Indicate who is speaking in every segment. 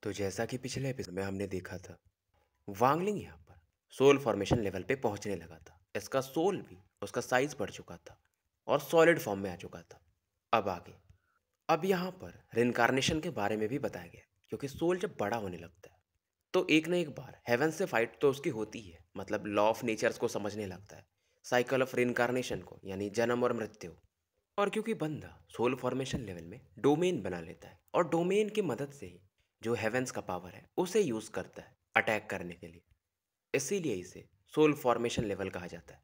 Speaker 1: तो जैसा कि पिछले एपिसोड में हमने देखा था, वांगलिंग यहाँ पर सोल फॉर्मेशन लेवल पे पहुंचने लगा था। इसका सोल भी उसका साइज बढ़ चुका था और सॉलिड फॉर्म में आ चुका था। अब आगे, अब यहाँ पर रिनकार्नेशन के बारे में भी बताया गया है, क्योंकि सोल जब बड़ा होने लगता है तो एक ना एक बार हेवन से फाइट तो उसकी होती है, मतलब लॉ ऑफ नेचर्स को समझने लगता है, साइकिल ऑफ रिनकार्नेशन को, यानी जन्म और मृत्यु। और क्योंकि बंदा सोल फॉर्मेशन लेवल में डोमेन बना लेता है और डोमेन की मदद से ही जो हेवेंस का पावर है उसे यूज करता है अटैक करने के लिए, इसीलिए इसे सोल फॉर्मेशन लेवल कहा जाता है।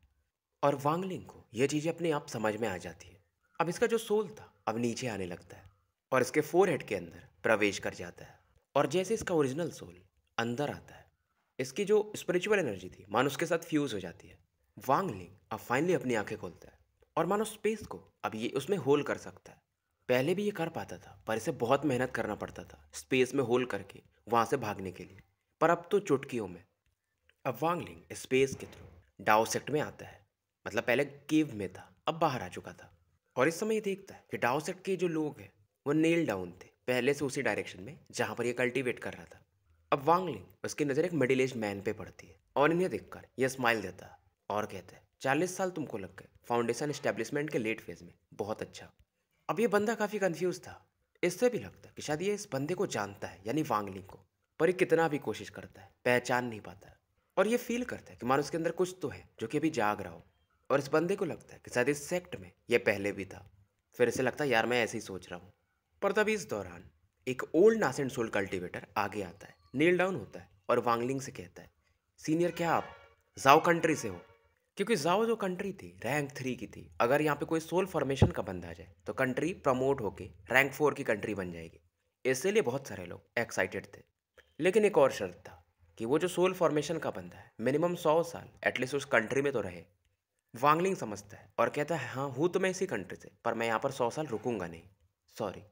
Speaker 1: और वांगलिंग को यह चीजें अपने आप समझ में आ जाती है। अब इसका जो सोल था अब नीचे आने लगता है और इसके फोरहेड के अंदर प्रवेश कर जाता है। और जैसे इसका ओरिजिनल सोल अंदर आता है, इसकी जो स्पिरिचुअल एनर्जी थी मानो उसके साथ फ्यूज हो जाती है। वांगलिंग अब फाइनली अपनी आंखें खोलता है और मानो स्पेस को अब ये उसमें होल कर सकता है। पहले भी ये कर पाता था पर इसे बहुत मेहनत करना पड़ता था स्पेस में होल करके वहां से भागने के लिए, पर अब तो चुटकियों में। अब वांगलिंग स्पेस के थ्रू डाओ सेक्ट में आता है, मतलब पहले केव में था अब बाहर आ चुका था। और इस समय ये देखता है कि डाओ सेक्ट के जो लोग हैं वो नेल डाउन थे पहले से उसी डायरेक्शन में जहां पर ये कल्टीवेट कर रहा था। अब वांगलिंग उसकी नज़र एक मिडिल एज मैन पे पड़ती है और इन्हें देखकर यह स्माइल देता है और कहता है 40 साल तुमको लग गए फाउंडेशन एस्टेब्लिशमेंट के लेट फेज में, बहुत अच्छा। अब ये बंदा काफ़ी कंफ्यूज था। इससे भी लगता है कि शायद ये इस बंदे को जानता है, यानी वांगलिंग को, पर ये कितना भी कोशिश करता है पहचान नहीं पाता है। और ये फील करता है कि मानो उसके अंदर कुछ तो है जो कि अभी जाग रहा हो। और इस बंदे को लगता है कि शायद इस सेक्ट में ये पहले भी था। फिर इसे लगता है यार मैं ऐसे ही सोच रहा हूँ। पर तभी इस दौरान एक ओल्ड नासेंट सोल कल्टिवेटर आगे आता है, नील डाउन होता है और वांगलिंग से कहता है, सीनियर क्या आप जाओ कंट्री से हो? क्योंकि जाओ जो कंट्री थी रैंक 3 की थी, अगर यहाँ पे कोई सोल फॉर्मेशन का बंदा आ जाए तो कंट्री प्रमोट होके रैंक 4 की कंट्री बन जाएगी। इसीलिए बहुत सारे लोग एक्साइटेड थे। लेकिन एक और शर्त था कि वो जो सोल फॉर्मेशन का बंदा है मिनिमम 100 साल एटलीस्ट उस कंट्री में तो रहे। वांगलिंग समझता है और कहता है हाँ हूँ तो मैं इसी कंट्री से, पर मैं यहाँ पर 100 साल रुकूंगा नहीं, सॉरी।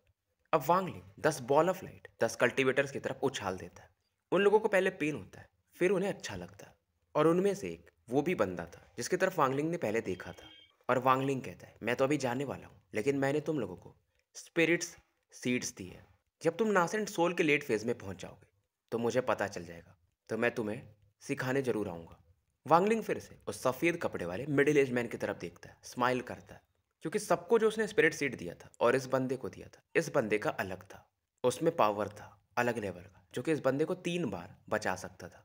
Speaker 1: अब Wangling 10 ball of light 10 cultivators की तरफ उछाल देता है। उन लोगों को पहले पेन होता है, फिर उन्हें अच्छा लगता है। और उनमें से एक वो भी बंदा था जिसकी तरफ वांगलिंग ने पहले देखा था। और वांगलिंग कहता है मैं तो अभी जाने वाला हूँ, लेकिन मैंने तुम लोगों को स्पिरिट्स सीड्स दी है। जब तुम नासेंट सोल के लेट फेज में पहुंच जाओगे तो मुझे पता चल जाएगा, तो मैं तुम्हें सिखाने जरूर आऊँगा। वांगलिंग फिर से उस सफ़ेद कपड़े वाले मिडिल एज मैन की तरफ देखता है, स्माइल करता है, क्योंकि सबको जो उसने स्पिरिट सीड दिया था और इस बंदे को दिया था, इस बंदे का अलग था। उसमें पावर था अलग लेवल का जो कि इस बंदे को 3 बार बचा सकता था।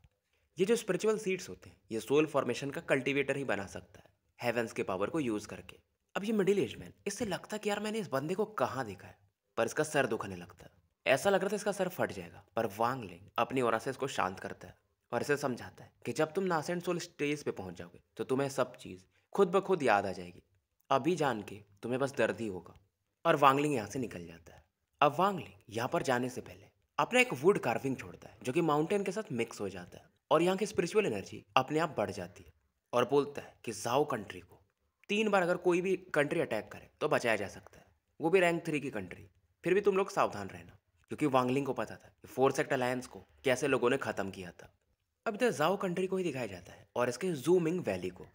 Speaker 1: ये जो स्पिरिचुअल सीड्स होते हैं ये सोल फॉर्मेशन का कल्टीवेटर ही बना सकता है हेवेंस के पावर को यूज करके। अब ये मिडिल एज मैन, इससे लगता कि यार मैंने इस बंदे को कहाँ देखा है, पर इसका सर दुखने लगता है। ऐसा लग रहा था इसका सर फट जाएगा, पर वांगलिंग अपनी ओर से इसको शांत करता है और इसे समझाता है कि जब तुम नासेंट सोल स्टेज पे पहुंच जाओगे तो तुम्हें सब चीज़ खुद ब खुद याद आ जाएगी। अभी जान के तुम्हें बस दर्द ही होगा। और वांगलिंग यहाँ से निकल जाता है। अब वांगलिंग यहाँ पर जाने से पहले अपना एक वुड कार्विंग छोड़ता है जो कि माउंटेन के साथ मिक्स हो जाता है और यहाँ की स्पिरिचुअल एनर्जी अपने आप बढ़ जाती है। और बोलता है कि जाओ कंट्री को 3 बार अगर कोई भी कंट्री अटैक करे तो बचाया जा सकता है, वो भी रैंक 3 की कंट्री। फिर भी तुम लोग सावधान रहना, क्योंकि वांगलिंग को पता था कि फोर सेक्ट अलायंस को कैसे लोगों ने ख़त्म किया था। अब इधर जाओ कंट्री को ही दिखाया जाता है और इसके जूमिंग वैली को।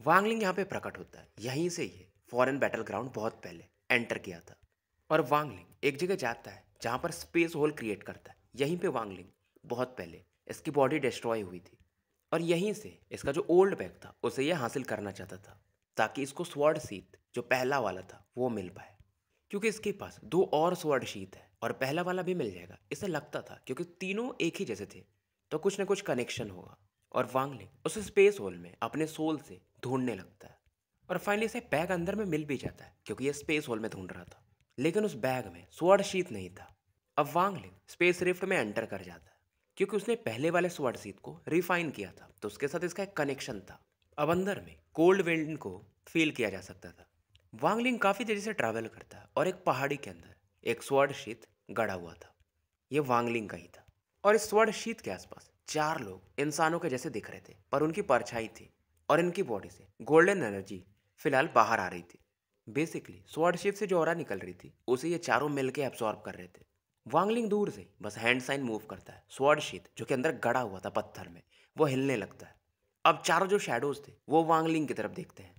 Speaker 1: वांगलिंग यहाँ पे प्रकट होता है, यहीं से ये फॉरेन बैटल ग्राउंड बहुत पहले एंटर किया था। और वांगलिंग एक जगह जाता है जहाँ पर स्पेस होल क्रिएट करता है। यहीं पे वांगलिंग बहुत पहले इसकी बॉडी डिस्ट्रॉय हुई थी और यहीं से इसका जो ओल्ड बैग था उसे ये हासिल करना चाहता था, ताकि इसको स्वॉर्ड शीथ जो पहला वाला था वो मिल पाए। क्योंकि इसके पास 2 और स्वॉर्ड शीथ है और पहला वाला भी मिल जाएगा, इसे लगता था क्योंकि तीनों एक ही जैसे थे तो कुछ ना कुछ कनेक्शन होगा। और वांगलिंग उस स्पेस होल में अपने सोल से ढूंढने लगता है और फाइनली इसे बैग अंदर में मिल भी जाता है, क्योंकि ये स्पेस होल में ढूंढ रहा था। लेकिन उस बैग में स्वॉर्ड शीथ नहीं था। अब वांगलिंग स्पेस रिफ्ट में एंटर कर जाता है, क्योंकि उसने पहले वाले स्वॉर्ड शीथ को रिफाइन किया था तो उसके साथ इसका एक कनेक्शन था। अब अंदर में कोल्ड विंड को फील किया जा सकता था। वांगलिंग काफी तेजी से ट्रैवल करता है और एक पहाड़ी के अंदर एक स्वॉर्ड शीथ गड़ा हुआ था। ये वांगलिंग का ही था। और इस स्वर्ण शीत के आसपास 4 लोग इंसानों के जैसे दिख रहे थे, पर उनकी परछाई थी और इनकी बॉडी से गोल्डन एनर्जी फिलहाल बाहर आ रही थी। बेसिकली स्वर्ण शीत से जो ऑरा निकल रही थी उसे ये चारों मिलके एब्सॉर्ब कर रहे थे। वांगलिंग दूर से बस हैंड साइन मूव करता है, स्वर्ण शीत जो कि अंदर गड़ा हुआ था पत्थर में वो हिलने लगता है। अब चारों जो शैडोज थे वो वांगलिंग की तरफ देखते हैं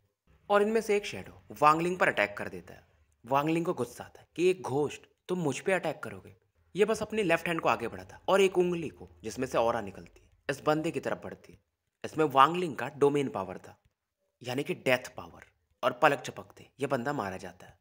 Speaker 1: और इनमें से एक शैडो वांगलिंग पर अटैक कर देता है। वांगलिंग को गुस्सा आता है कि एक घोस्ट तुम मुझ पे अटैक करोगे, ये बस अपनी लेफ्ट हैंड को आगे बढ़ाता और एक उंगली को, जिसमें से ऑरा निकलती है, इस बंदे की तरफ बढ़ती है। इसमें वांगलिंग का डोमेन पावर था, यानी कि डेथ पावर। और पलक झपकते ये बंदा मारा जाता है।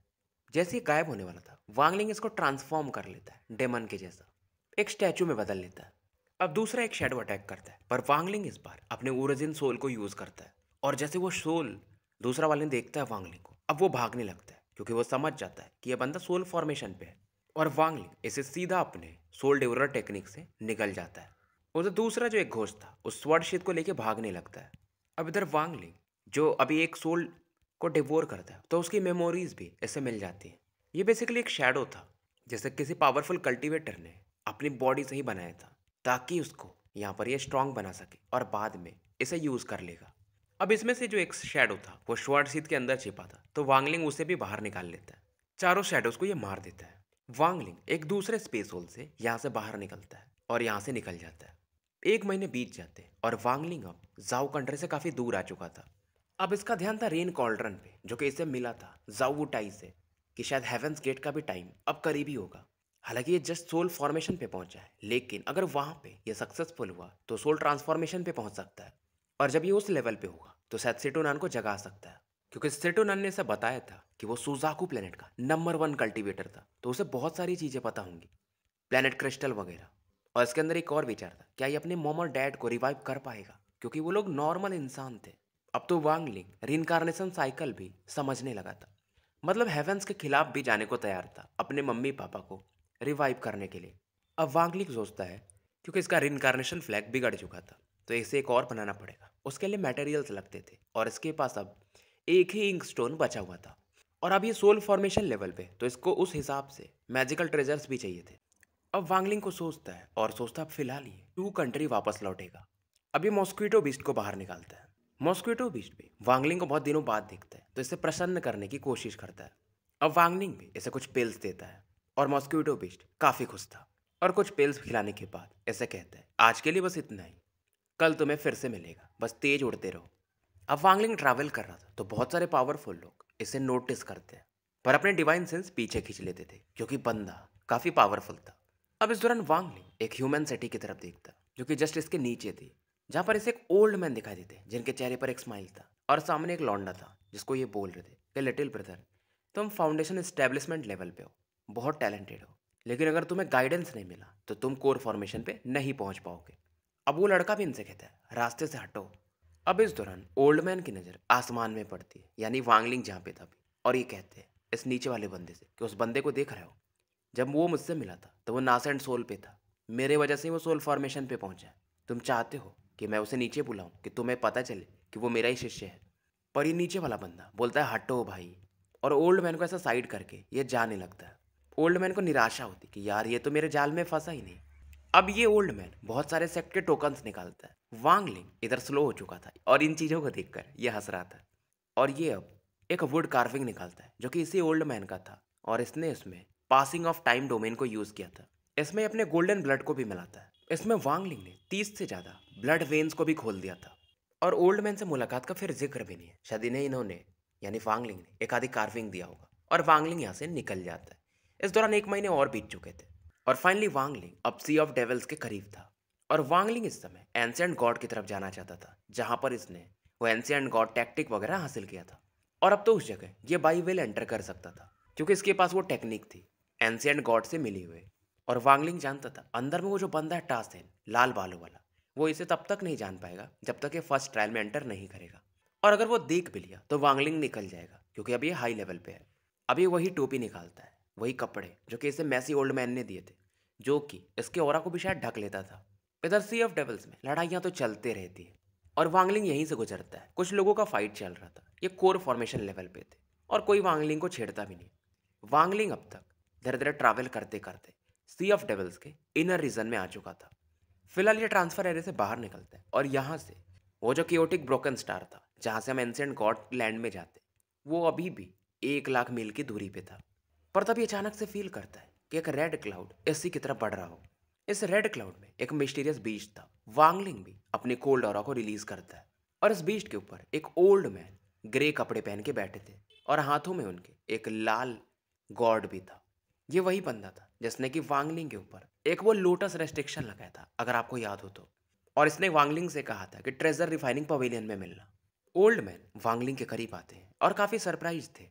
Speaker 1: जैसे ही गायब होने वाला था, वांगलिंग इसको ट्रांसफॉर्म कर लेता है डेमन के जैसा, एक स्टैचू में बदल लेता है। अब दूसरा एक शैडो अटैक करता है, पर वांगलिंग इस बार अपने ओरिजिन सोल को यूज करता है। और जैसे वो सोल दूसरा वाले देखता है वांगलिंग को, अब वो भागने लगता है, क्योंकि वो समझ जाता है कि यह बंदा सोल फॉर्मेशन पे है। और वांगलिंग इसे सीधा अपने सोल डिवरर टेक्निक से निकल जाता है। उधर दूसरा जो एक घोस्ट था, उस स्वॉर्ड शीथ को लेके भागने लगता है। अब इधर वांगलिंग जो अभी एक सोल को डिवोर करता है, तो उसकी मेमोरीज भी इससे मिल जाती हैं। ये बेसिकली एक शैडो था, जैसे किसी पावरफुल कल्टीवेटर ने अपनी बॉडी से ही बनाया था, ताकि उसको यहाँ पर ये स्ट्रांग बना सके और बाद में इसे यूज कर लेगा। अब इसमें से जो एक शैडो था वो स्वॉर्ड शीथ के अंदर छिपा था, तो वांगलिंग उसे भी बाहर निकाल लेता है। चारों शैडोज को ये मार देता है। वांगलिंग एक दूसरे स्पेस होल से यहाँ से बाहर निकलता है और यहाँ से निकल जाता है। 1 महीने बीत जाते हैं और वांगलिंग अब जाओ कंट्री से काफी दूर आ चुका था। अब इसका ध्यान था रेन कॉल्ड्रन पे, जो कि इसे मिला था जाओवुटाई से, कि शायद हेवेंस गेट का भी टाइम अब करीब ही होगा। हालांकि ये जस्ट सोल फॉर्मेशन पे पहुंचा है, लेकिन अगर वहां पे ये सक्सेसफुल हुआ तो सोल ट्रांसफॉर्मेशन पे पहुंच सकता है। और जब ये उस लेवल पे होगा तो शायद सेटोनान को जगा सकता है, क्योंकि सेटोनान ने इसे बताया था कि वो सुजाकू प्लेनेट का नंबर 1 कल्टीवेटर था, तो उसे बहुत सारी चीजें पता होंगी, प्लेनेट क्रिस्टल वगैरह। और इसके अंदर एक और विचार था, क्या ये अपने मॉम और डैड को रिवाइव कर पाएगा, क्योंकि वो लोग नॉर्मल इंसान थे। अब तो वांगलिंग रिइंकार्नेशन साइकिल भी समझने लगा था, मतलब हेवेंस के खिलाफ भी जाने को तैयार था अपने मम्मी पापा को रिवाइव करने के लिए। अब वांगलिंग सोचता है, क्योंकि इसका रिइंकार्नेशन फ्लैग बिगड़ चुका था, तो इसे एक और बनाना पड़ेगा। उसके लिए मटेरियल्स लगते थे और इसके पास अब एक ही इंक स्टोन बचा हुआ था। और अब ये सोल फॉर्मेशन लेवल पे, तो इसको उस हिसाब से मैजिकल ट्रेजर्स भी चाहिए थे। अब वांगलिंग को सोचता है और सोचता है अब फिलहाल ये टू कंट्री वापस लौटेगा। अब ये मॉस्क्विटो बीस्ट को बाहर निकालता है। मॉस्क्विटो बीस्ट भी वांगलिंग को बहुत दिनों बाद देखता है, तो इसे प्रसन्न करने की कोशिश करता है। अब वांगलिंग भी इसे कुछ पिल्स देता है और मॉस्क्विटो बीस्ट काफी खुश था। और कुछ पिल्स खिलाने के बाद ऐसे कहता है, आज के लिए बस इतना ही, कल तुम्हें फिर से मिलेगा, बस तेज उड़ते रहो। अब वांगलिंग ट्रैवल कर रहा था, तो बहुत सारे पावरफुल लोग इसे नोटिस करते हैं, पर अपने डिवाइन सेंस पीछे खींच लेते थे, क्योंकि बंदा काफी पावरफुल था। अब इस दौरान वांगलिंग एक ह्यूमन सिटी की तरफ देखता, जो कि जस्ट इसके नीचे थी, जहां पर इसे एक ओल्ड मैन दिखाई देते, जिनके चेहरे पर एक स्माइल था, और सामने एक लौंडा था जिसको ये बोल रहे थे कि लिटिल ब्रदर, तुम फाउंडेशन एस्टेब्लिशमेंट लेवल पे हो, बहुत टैलेंटेड हो, लेकिन अगर तुम्हें गाइडेंस नहीं मिला तो तुम कोर फॉर्मेशन पे नहीं पहुंच पाओगे। अब वो लड़का भी इनसे कहता है, रास्ते से हटो। अब इस दौरान ओल्ड मैन की नज़र आसमान में पड़ती है, यानी वांगलिंग जहाँ पे था अभी, और ये कहते हैं इस नीचे वाले बंदे से कि उस बंदे को देख रहे हो, जब वो मुझसे मिला था तो वो नासेंट सोल पे था, मेरे वजह से ही वो सोल फॉर्मेशन पे पहुंचा है। तुम चाहते हो कि मैं उसे नीचे बुलाऊं, कि तुम्हें पता चले कि वो मेरा ही शिष्य है। पर ये नीचे वाला बंदा बोलता है हटो भाई, और ओल्ड मैन को ऐसा साइड करके ये जाने लगता है। ओल्ड मैन को निराशा होती कि यार ये तो मेरे जाल में फंसा ही नहीं। अब ये ओल्ड मैन बहुत सारे सेक्ट के टोकन्स निकालता है। वांगलिंग इधर स्लो हो चुका था और इन चीज़ों को देखकर ये हंस रहा था। और ये अब एक वुड कार्विंग निकालता है, जो कि इसी ओल्ड मैन का था, और इसने इसमें पासिंग ऑफ टाइम डोमेन को यूज़ किया था। इसमें अपने गोल्डन ब्लड को भी मिलाता है। इसमें वांगलिंग ने 30 से ज़्यादा ब्लड वेन्स को भी खोल दिया था। और ओल्ड मैन से मुलाकात का फिर जिक्र भी नहीं है, शायद इन्हें इन्होंने यानी वांगलिंग ने एक आधी कार्विंग दिया होगा। और वांगलिंग यहाँ से निकल जाता है। इस दौरान 1 महीने और बीत चुके थे, और फाइनली वांगलिंग अब सी ऑफ डेविल्स के करीब था। और वांगलिंग इस समय एंशिएंट गॉड की तरफ जाना चाहता था, जहां पर इसने वो एंशिएंट गॉड टैक्टिक वगैरह हासिल किया था। और अब तो उस जगह ये बाई वेल एंटर कर सकता था, क्योंकि इसके पास वो टेक्निक थी एंशिएंट गॉड से मिली हुई। और वांगलिंग जानता था अंदर में वो जो बंदा है टासेन, लाल बालों वाला, वो इसे तब तक नहीं जान पाएगा जब तक ये फर्स्ट ट्रायल में एंटर नहीं करेगा। और अगर वो देख भी लिया तो वांगलिंग निकल जाएगा, क्योंकि अब ये हाई लेवल पे है। अभी वही टोपी निकालता है, वही कपड़े जो कि इसे मैसी ओल्ड मैन ने दिए थे, जो कि इसके ऑरा को भी शायद ढक लेता था। इधर सी ऑफ डेविल्स में लड़ाइयाँ तो चलते रहती है, और वांगलिंग यहीं से गुजरता है। कुछ लोगों का फाइट चल रहा था, ये कोर फॉर्मेशन लेवल पे थे, और कोई वांगलिंग को छेड़ता भी नहीं। वांगलिंग अब तक धीरे धीरे ट्रैवल करते करते सी ऑफ डेविल्स के इनर रीजन में आ चुका था। फिलहाल ये ट्रांसफर एरिया से बाहर निकलता है, और यहाँ से वो जो कियोटिक ब्रोकन स्टार था, जहाँ से हम एंशिएंट गॉड लैंड में जाते, वो अभी भी 1 लाख मील की दूरी पे था। पर तभी अचानक से फील करता है कि एक रेड क्लाउड इसी की तरफ बढ़ रहा हो। इस रेड क्लाउड में एक मिस्टीरियस बीस्ट था। वांगलिंग भी अपनी कोल्ड ऑरा को रिलीज करता है, और इस बीस्ट के ऊपर एक ओल्ड मैन ग्रे कपड़े पहन के बैठे थे, और हाथों में उनके एक लाल गॉड भी था। ये वही बंदा था जिसने कि वांगलिंग के ऊपर एक वो लोटस रेस्ट्रिक्शन लगाया था, अगर आपको याद हो तो। और इसने वांगलिंग से कहा था कि ट्रेजर रिफाइनिंग पवेलियन में मिलना। ओल्ड मैन वांगलिंग के करीब आते हैं और काफ़ी सरप्राइज थे,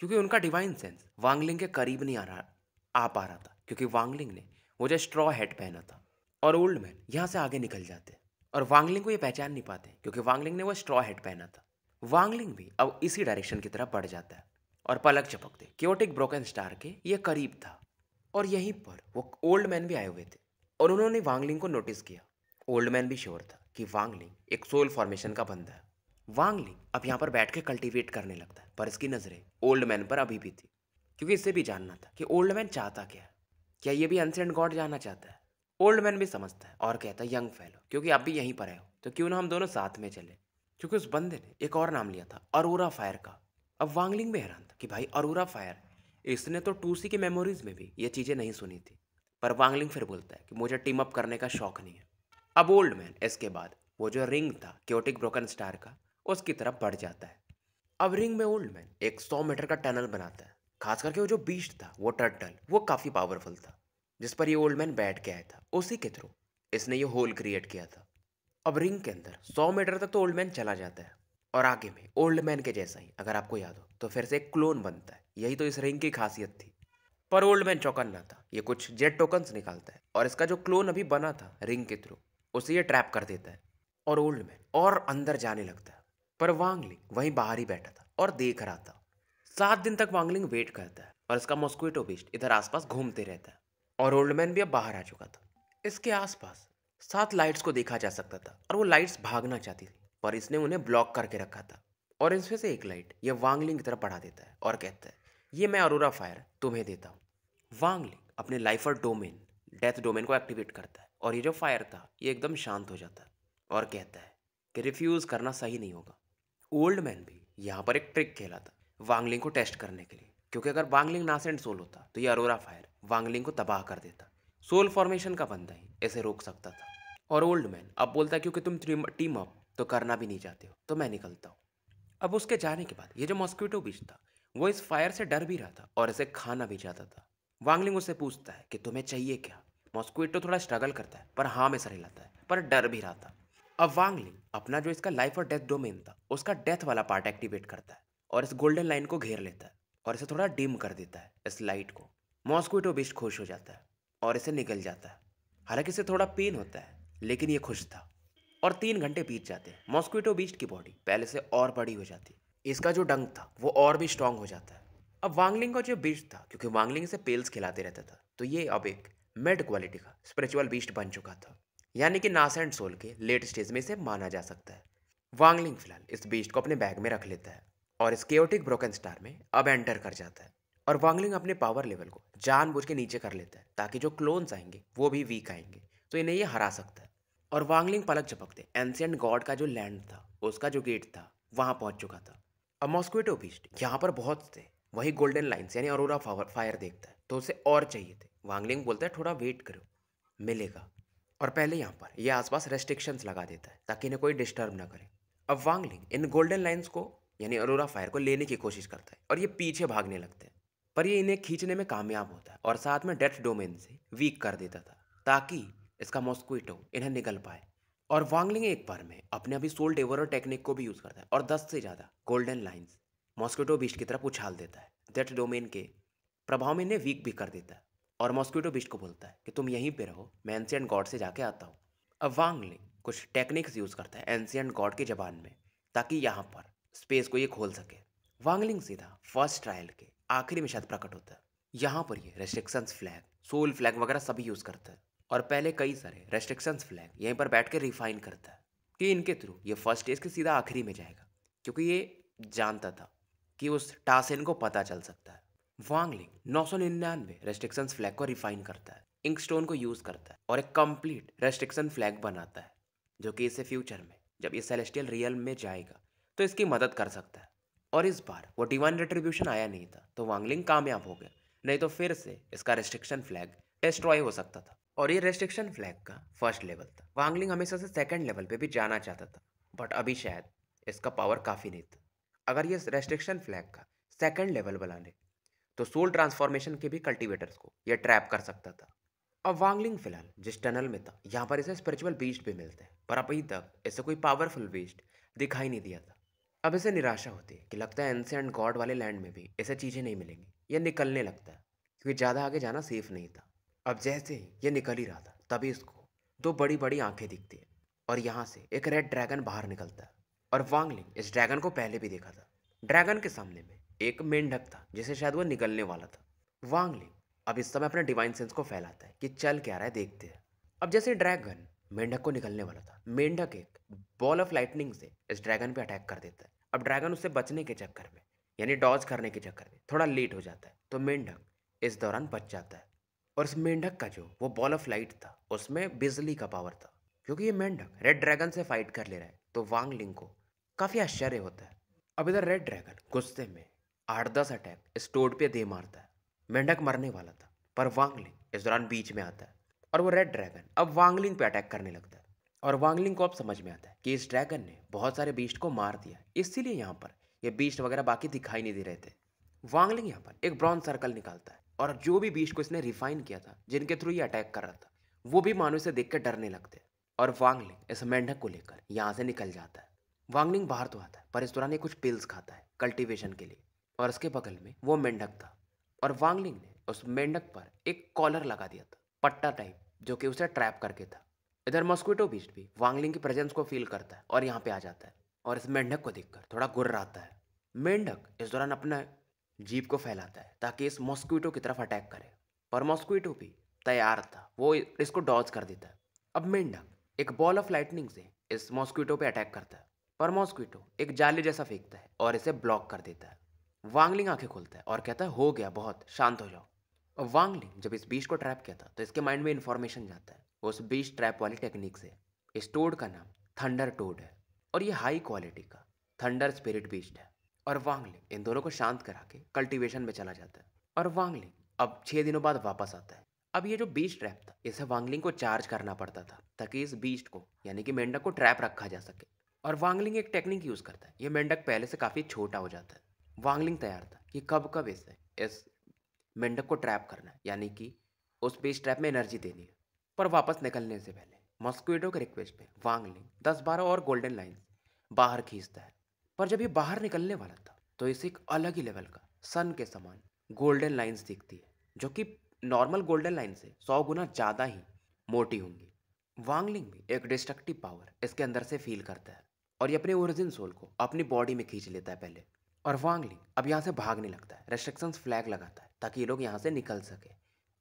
Speaker 1: क्योंकि उनका डिवाइन सेंस वांगलिंग के करीब नहीं आ पा रहा था, क्योंकि वांगलिंग ने वो जो स्ट्रॉ हेड पहना था। और ओल्ड मैन यहाँ से आगे निकल जाते हैं और वांगलिंग को ये पहचान नहीं पाते, क्योंकि वांगलिंग ने वो स्ट्रॉ हेड पहना था। वांगलिंग भी अब इसी डायरेक्शन की तरफ बढ़ जाता है और पलक झपकते क्योटिक ब्रोकन स्टार के ये करीब था। और यहीं पर वो ओल्ड मैन भी आए हुए थे और उन्होंने वांगलिंग को नोटिस किया। ओल्ड मैन भी श्योर था कि वांगलिंग एक सोल फॉर्मेशन का बंदा है। वांगलिंग अब यहाँ पर बैठ के कल्टीवेट करने लगता है, पर इसकी नज़रें ओल्ड मैन पर अभी भी थी, क्योंकि इसे भी जानना था कि ओल्ड मैन चाहता क्या है। क्या ये भी एंशिएंट गॉड जानना चाहता है? ओल्ड मैन भी समझता है और कहता है, यंग फेलो, क्योंकि आप भी यहीं पर आए हो तो क्यों ना हम दोनों साथ में चले। क्योंकि उस बंदे ने एक और नाम लिया था, अरोरा फायर का। अब वांगलिंग भी हैरान था कि भाई अरोरा फायर, इसने तो टूसी की मेमोरीज में भी ये चीज़ें नहीं सुनी थी। पर वांगलिंग फिर बोलता है कि मुझे टीम अप करने का शौक नहीं है। अब ओल्ड मैन इसके बाद वो जो रिंग था क्योटिक ब्रोकन स्टार का, उसकी तरफ बढ़ जाता है। अब रिंग में ओल्ड मैन एक 100 मीटर का टनल बनाता है। खास करके वो जो बीस्ट था, वो टर्टल, वो काफ़ी पावरफुल था, जिस पर ये ओल्ड मैन बैठ के आया था। उसी के थ्रू इसने ये होल क्रिएट किया था। अब रिंग के अंदर 100 मीटर तक तो ओल्ड मैन चला जाता है और आगे में ओल्ड मैन के जैसा ही, अगर आपको याद हो तो, फिर से एक क्लोन बनता है। यही तो इस रिंग की खासियत थी। पर ओल्ड मैन चौकन्ना था। ये कुछ जेट टोकन्स निकालता है और इसका जो क्लोन अभी बना था रिंग के थ्रू, उसे ये ट्रैप कर देता है और ओल्ड मैन और अंदर जाने लगता है। पर वांगलिंग वहीं बाहर ही बैठा था और देख रहा था। 7 दिन तक वांगलिंग वेट करता है और इसका मॉस्क्विटो बीस्ट इधर आसपास घूमते रहता है। और ओल्ड मैन भी अब बाहर आ चुका था। इसके आसपास 7 लाइट्स को देखा जा सकता था और वो लाइट्स भागना चाहती थी, पर इसने उन्हें ब्लॉक करके रखा था। और इसमें से एक लाइट ये वांगलिंग की तरफ बढ़ा देता है और कहता है, ये मैं अरोरा फायर तुम्हें देता हूँ। वांगलिंग अपने लाइफर डोमेन, डेथ डोमेन को एक्टिवेट करता है और ये जो फायर था ये एकदम शांत हो जाता है और कहता है कि रिफ्यूज़ करना सही नहीं होगा। ओल्ड मैन भी यहाँ पर एक ट्रिक खेला था वांगलिंग को टेस्ट करने के लिए, क्योंकि अगर वांगलिंग नासेंट सोल होता तो ये अरोरा फायर वांगलिंग को तबाह कर देता। सोल फॉर्मेशन का बंदा ही इसे रोक सकता था। और ओल्ड मैन अब बोलता है, क्योंकि तुम टीम अप तो करना भी नहीं चाहते हो तो मैं निकलता हूँ। अब उसके जाने के बाद ये जो मॉस्क्विटो बीच था, वो इस फायर से डर भी रहा था और इसे खाना भी चाहता था। वांगलिंग उससे पूछता है कि तुम्हें चाहिए क्या। मॉस्क्विटो थोड़ा स्ट्रगल करता है, पर हाँ में सर हिलाता है, पर डर भी रहा था। अब वांगलिंग अपना जो इसका लाइफ और डेथ डोमेन था, उसका डेथ वाला पार्ट एक्टिवेट करता है और इस गोल्डन लाइन को घेर लेता है और इसे थोड़ा डिम कर देता है, इस लाइट को। मॉस्क्विटो बीस्ट खुश हो जाता है और इसे निकल जाता है। हालांकि इसे थोड़ा पेन होता है, लेकिन ये खुश था। और 3 घंटे बीत जाते हैं। मॉस्क्विटो बीस्ट की बॉडी पहले से और बड़ी हो जाती है। इसका जो डंक था वो और भी स्ट्रांग हो जाता है। अब वांगलिंग का जो बीस्ट था, क्योंकि वांगलिंग इसे पेल्स खिलाते रहता था, तो ये अब एक मिड क्वालिटी का स्पिरिचुअल बीस्ट बन चुका था, यानी कि नास एंड सोल के लेट स्टेज में इसे माना जा सकता है। वांगलिंग फिलहाल इस बीस्ट को अपने बैग में रख लेता है और इस केओटिक ब्रोकन स्टार में अब एंटर कर जाता है। और वांगलिंग अपने पावर लेवल को जानबूझ के नीचे कर लेता है, ताकि जो क्लोन्स आएंगे वो भी वीक आएंगे, तो इन्हें ये हरा सकता है। और वांगलिंग पलक झपकते एंशिएंट गॉड का जो लैंड था, उसका जो गेट था, वहां पहुंच चुका था। अब मॉस्क्विटो बीस्ट यहाँ पर बहुत थे। वही गोल्डन लाइन्स यानी अरोरा फायर देखता है, तो उसे और चाहिए थे। वांगलिंग बोलता है, थोड़ा वेट करो, मिलेगा। और पहले यहाँ पर ये आसपास रेस्ट्रिक्शंस लगा देता है, ताकि इन्हें कोई डिस्टर्ब ना करे। अब वांगलिंग इन गोल्डन लाइन्स को यानी अरोरा फायर को लेने की कोशिश करता है और ये पीछे भागने लगते हैं, पर ये इन्हें खींचने में कामयाब होता है और साथ में डेथ डोमेन से वीक कर देता था, ताकि इसका मॉस्क्विटो इन्हें निकल पाए। और वांगलिंग एक बार में अपने अभी सोल डेवरर टेक्निक को भी यूज़ करता है और 10 से ज़्यादा गोल्डन लाइन्स मॉस्क्विटो बीस्ट की तरफ उछाल देता है। डेथ डोमेन के प्रभाव में इन्हें वीक भी कर देता है और मॉस्क्विटो बीस्ट को बोलता है कि तुम यहीं पे रहो, मैं एंशिएंट गॉड से जाके आता हूँ। अब वांगलिंग कुछ टेक्निक्स यूज़ करता है एंशिएंट गॉड की जबान में, ताकि यहाँ पर स्पेस को ये खोल सके। वांगलिंग सीधा फर्स्ट ट्रायल के आखिरी में शायद प्रकट होता है। यहाँ पर ये रेस्ट्रिक्शंस फ्लैग, सोल फ्लैग वगैरह सभी यूज़ करता है और पहले कई सारे रेस्ट्रिक्शंस फ्लैग यहीं पर बैठ के रिफाइन करता है कि इनके थ्रू ये फर्स्ट स्टेज के सीधा आखिरी में जाएगा, क्योंकि ये जानता था कि उस टासिन को पता चल सकता है। वांगलिंग 999 रेस्ट्रिक्शंस फ्लैग को रिफाइन करता है, इंकस्टोन को यूज़ करता है और एक कंप्लीट रेस्ट्रिक्शन फ्लैग बनाता है, जो कि इसे फ्यूचर में जब ये सेलेस्टियल रियल में जाएगा तो इसकी मदद कर सकता है। और इस बार वो डिवाइन रिट्रीब्यूशन आया नहीं था, तो वांगलिंग कामयाब हो गया, नहीं तो फिर से इसका रेस्ट्रिक्शन फ्लैग डिस्ट्रॉय हो सकता था। और ये रेस्ट्रिक्शन फ्लैग का फर्स्ट लेवल था। वांगलिंग हमेशा से सेकंड लेवल पे भी जाना चाहता था, बट अभी शायद इसका पावर काफ़ी नहीं था। अगर ये रेस्ट्रिक्शन फ्लैग का सेकंड लेवल बना ले तो सोल ट्रांसफॉर्मेशन के भी कल्टीवेटर्स को यह ट्रैप कर सकता था। अब वांगलिंग फिलहाल जिस टनल में था, यहाँ पर इसे स्पिरिचुअल बीस्ट भी मिलते हैं, पर अभी तक इसे कोई पावरफुल बीस्ट दिखाई नहीं दिया था। अब इसे निराशा होती है कि लगता है एंशिएंट गॉड वाले लैंड में भी इसे चीज़ें नहीं मिलेंगी। यह निकलने लगता है क्योंकि ज़्यादा आगे जाना सेफ नहीं था। अब जैसे ही ये निकल ही रहा था, तभी इसको दो बड़ी बड़ी आंखें दिखती है और यहाँ से एक रेड ड्रैगन बाहर निकलता है। और वांगलिंग इस ड्रैगन को पहले भी देखा था। ड्रैगन के सामने में एक मेंढक था जिसे शायद वो निकलने वाला था। वांगलिंग अब इस समय अपने डिवाइन सेंस को फैलाता है कि चल क्या रहा है देखते हैं। अब जैसे ड्रैगन मेंढक को निकलने वाला था, मेंढक एक बॉल ऑफ लाइटनिंग से इस ड्रैगन पे अटैक कर देता है। अब ड्रैगन उससे बचने के चक्कर में, यानी डॉज करने के चक्कर में थोड़ा लेट हो जाता है, तो मेंढक इस दौरान बच जाता है। और उस मेंढक का जो वो बॉल ऑफ लाइट था, उसमें बिजली का पावर था। क्योंकि ये मेंढक रेड ड्रैगन से फाइट कर ले रहा है, तो वांगलिंग को काफी आश्चर्य होता है। अब इधर रेड ड्रैगन गुस्से में 8-10 अटैक इस टोड पे दे मारता है। मेंढक मरने वाला था, पर वांगलिंग इस दौरान बीच में आता है और वो रेड ड्रैगन अब वांगलिंग पे अटैक करने लगता है। और वांगलिंग को अब समझ में आता है कि इस ड्रैगन ने बहुत सारे बीस्ट को मार दिया, इसीलिए यहाँ पर ये बीस्ट वगैरह बाकी दिखाई नहीं दे रहे थे। वांगलिंग यहाँ पर एक ब्रॉन्ज सर्कल निकालता है और जो भी बीस्ट को इसने रिफाइन किया था, जिनके थ्रू ये अटैक कर रहा था, वो भी मानो इसे देख कर डरने लगते हैं। और वांगलिंग इस मेंढक को लेकर यहाँ से निकल जाता है। वांगलिंग बाहर तो आता है, पर इस दौरान ये कुछ पिल्स खाता है कल्टीवेशन के लिए, और उसके बगल में वो मेंढक था। और वांगलिंग ने उस मेंढक पर एक कॉलर लगा दिया था, पट्टा टाइप, जो कि उसे ट्रैप करके था। इधर मॉस्क्विटो बीस्ट भी वांगलिंग की प्रेजेंस को फील करता है और यहाँ पे आ जाता है और इस मेंढक को देखकर थोड़ा गुर्राता है। मेंढक इस दौरान अपना जीभ को फैलाता है ताकि इस मॉस्क्विटो की तरफ अटैक करे, पर मॉस्क्विटो भी तैयार था, वो इसको डॉज कर देता है। अब मेंढक एक बॉल ऑफ लाइटनिंग से इस मॉस्क्विटो पे अटैक करता है, पर मॉस्क्विटो एक जाले जैसा फेंकता है और इसे ब्लॉक कर देता है। वांगलिंग आंखें खोलता है और कहता है हो गया, बहुत शांत हो जाओ। और वांगलिंग जब इस बीस्ट को ट्रैप किया था, तो इसके माइंड में इन्फॉर्मेशन जाता है उस बीस्ट ट्रैप वाली टेक्निक से। इस टोड का नाम थंडर टोड है और ये हाई क्वालिटी का थंडर स्पिरिट बीस्ट है। और वांगलिंग इन दोनों को शांत करा के कल्टीवेशन में चला जाता है। और वांगलिंग अब 6 दिनों बाद वापस आता है। अब ये जो बीस्ट ट्रैप था, इसे वांगलिंग को चार्ज करना पड़ता था ताकि इस बीस्ट को, यानी कि मेंढक को, ट्रैप रखा जा सके। और वांगलिंग एक टेक्निक यूज करता है, ये मेंढक पहले से काफी छोटा हो जाता है। वांगलिंग तैयार था कि कब कब इसे इस मेंढक को ट्रैप करना है, यानी कि उस बीस्ट ट्रैप में एनर्जी देनी है। पर वापस निकलने से पहले मॉस्क्विटो के रिक्वेस्ट पे वांगलिंग 10-12 और गोल्डन लाइंस बाहर खींचता है। पर जब ये बाहर निकलने वाला था, तो इसे एक अलग ही लेवल का सन के समान गोल्डन लाइंस दिखती है, जो कि नॉर्मल गोल्डन लाइन से 100 गुना ज़्यादा ही मोटी होंगी। वांगलिंग भी एक डिस्ट्रक्टिव पावर इसके अंदर से फील करता है और ये अपने ओरिजिन सोल को अपनी बॉडी में खींच लेता है पहले। और वांगलिंग अब यहाँ से भागने लगता है, रेस्ट्रिक्शंस फ्लैग लगाता है ताकि ये लोग यहाँ से निकल सके।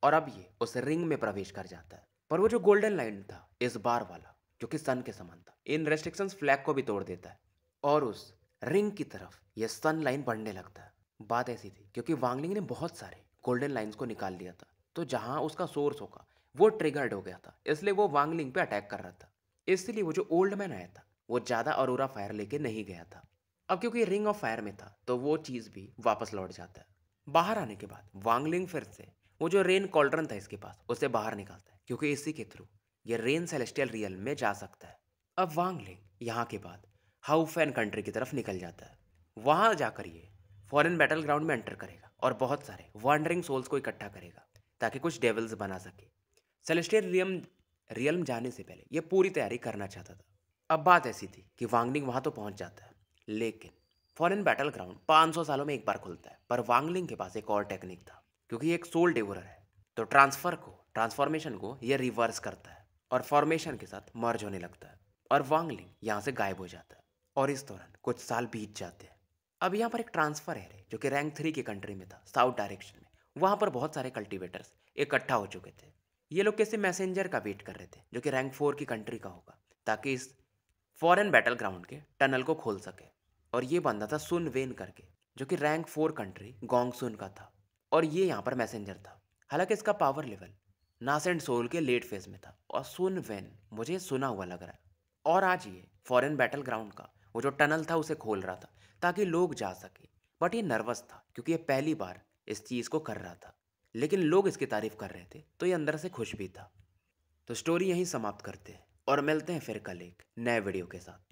Speaker 1: और अब ये उस रिंग में प्रवेश कर जाता है, पर वो जो गोल्डन लाइन था इस बार वाला, जो कि सन के समान था, इन रेस्ट्रिक्शंस फ्लैग को भी तोड़ देता है और उस रिंग की तरफ ये सन लाइन बढ़ने लगता है। बात ऐसी थी क्योंकि वांगलिंग ने बहुत सारे गोल्डन लाइंस को निकाल लिया था, तो जहां उसका सोर्स होगा वो ट्रिगर्ड हो गया था, इसलिए वो वांगलिंग पे अटैक कर रहा था। इसलिए वो जो ओल्ड मैन आया था, वो ज़्यादा अरोरा फायर लेके नहीं गया था। अब क्योंकि रिंग ऑफ फायर में था, तो वो चीज़ भी वापस लौट जाता है। बाहर आने के बाद वांगलिंग फिर से वो जो रेन कॉल्ड्रन था इसके पास, उसे बाहर निकालता है क्योंकि इसी के थ्रू ये रेन सेलेस्टियल रियल में जा सकता है। अब वांगलिंग यहाँ के बाद हाउफेन कंट्री की तरफ निकल जाता है। वहाँ जाकर ये फॉरेन बैटल ग्राउंड में एंटर करेगा और बहुत सारे वॉन्डरिंग सोल्स को इकट्ठा करेगा ताकि कुछ डेविल्स बना सके। सेलेस्टियल रियल्म जाने से पहले ये पूरी तैयारी करना चाहता था। अब बात ऐसी थी कि वांगलिंग वहाँ तो पहुँच जाता है, लेकिन फॉरेन बैटल ग्राउंड 500 सालों में एक बार खुलता है। पर वांगलिंग के पास एक और टेक्निक था, क्योंकि ये एक सोल डिवोरर है, तो ट्रांसफॉर्मेशन को ये रिवर्स करता है और फॉर्मेशन के साथ मर्ज होने लगता है और वांगलिंग यहाँ से गायब हो जाता है। और इस दौरान कुछ साल बीत जाते हैं। अब यहाँ पर एक ट्रांसफर है जो कि रैंक 3 की कंट्री में था, साउथ डायरेक्शन में। वहाँ पर बहुत सारे कल्टीवेटर्स इकट्ठा हो चुके थे। ये लोग किसी मैसेंजर का वेट कर रहे थे जो कि रैंक 4 की कंट्री का होगा, ताकि इस फॉरेन बैटल ग्राउंड के टनल को खोल सके। और ये बंदा था सुन वेन करके, जो कि रैंक 4 कंट्री गोंगसुन का था, और ये यहाँ पर मैसेंजर था। हालांकि इसका पावर लेवल नास एंड सोल के लेट फेज में था और सुन वेन मुझे सुना हुआ लग रहा है। और आज ये फॉरेन बैटल ग्राउंड का वो जो टनल था उसे खोल रहा था ताकि लोग जा सके। बट ये नर्वस था क्योंकि ये पहली बार इस चीज़ को कर रहा था, लेकिन लोग इसकी तारीफ कर रहे थे तो ये अंदर से खुश भी था। तो स्टोरी यहीं समाप्त करते हैं और मिलते हैं फिर कल एक नए वीडियो के साथ।